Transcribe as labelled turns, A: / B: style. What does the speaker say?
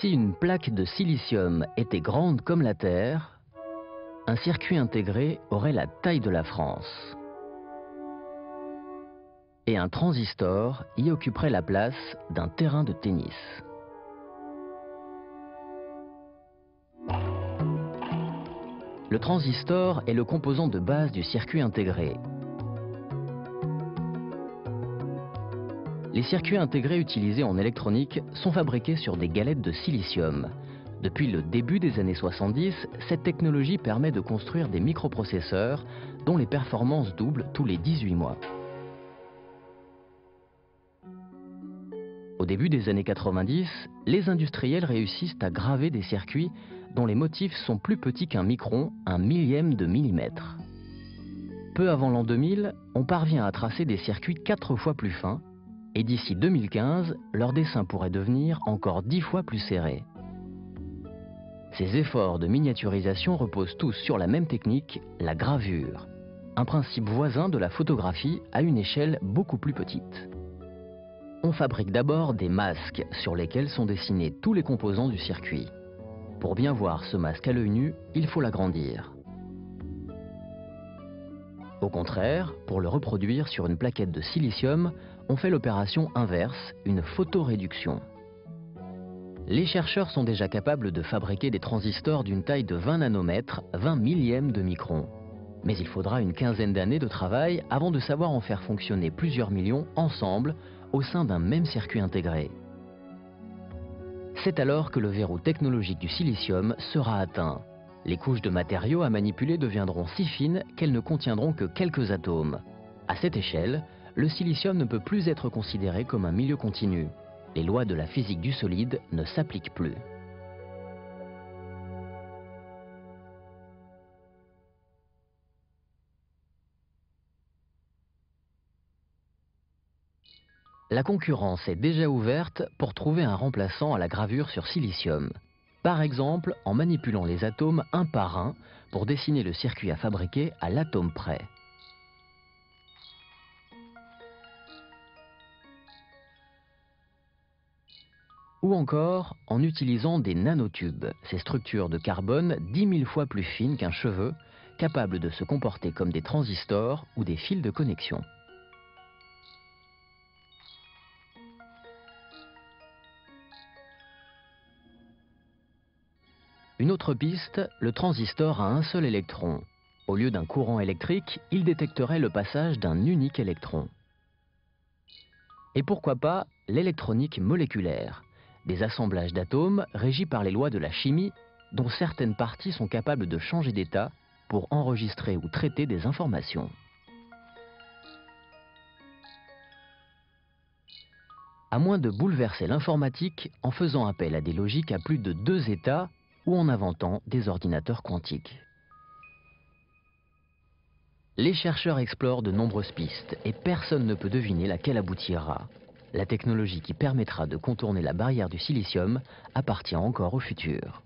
A: Si une plaque de silicium était grande comme la Terre, un circuit intégré aurait la taille de la France. Et un transistor y occuperait la place d'un terrain de tennis. Le transistor est le composant de base du circuit intégré. Les circuits intégrés utilisés en électronique sont fabriqués sur des galettes de silicium. Depuis le début des années 70, cette technologie permet de construire des microprocesseurs dont les performances doublent tous les 18 mois. Au début des années 90, les industriels réussissent à graver des circuits dont les motifs sont plus petits qu'un micron, un millième de millimètre. Peu avant l'an 2000, on parvient à tracer des circuits 4 fois plus fins, et d'ici 2015, leur dessin pourrait devenir encore 10 fois plus serré. Ces efforts de miniaturisation reposent tous sur la même technique, la gravure, un principe voisin de la photographie à une échelle beaucoup plus petite. On fabrique d'abord des masques sur lesquels sont dessinés tous les composants du circuit. Pour bien voir ce masque à l'œil nu, il faut l'agrandir. Au contraire, pour le reproduire sur une plaquette de silicium, on fait l'opération inverse, une photoréduction. Les chercheurs sont déjà capables de fabriquer des transistors d'une taille de 20 nanomètres, 20 millièmes de micron. Mais il faudra une quinzaine d'années de travail avant de savoir en faire fonctionner plusieurs millions ensemble au sein d'un même circuit intégré. C'est alors que le verrou technologique du silicium sera atteint. Les couches de matériaux à manipuler deviendront si fines qu'elles ne contiendront que quelques atomes. À cette échelle, le silicium ne peut plus être considéré comme un milieu continu. Les lois de la physique du solide ne s'appliquent plus. La concurrence est déjà ouverte pour trouver un remplaçant à la gravure sur silicium. Par exemple, en manipulant les atomes un par un pour dessiner le circuit à fabriquer à l'atome près. Ou encore en utilisant des nanotubes, ces structures de carbone 10 000 fois plus fines qu'un cheveu, capables de se comporter comme des transistors ou des fils de connexion. Une autre piste, le transistor a un seul électron. Au lieu d'un courant électrique, il détecterait le passage d'un unique électron. Et pourquoi pas l'électronique moléculaire, des assemblages d'atomes régis par les lois de la chimie, dont certaines parties sont capables de changer d'état pour enregistrer ou traiter des informations. À moins de bouleverser l'informatique en faisant appel à des logiques à plus de 2 états ou en inventant des ordinateurs quantiques. Les chercheurs explorent de nombreuses pistes et personne ne peut deviner laquelle aboutira. La technologie qui permettra de contourner la barrière du silicium appartient encore au futur.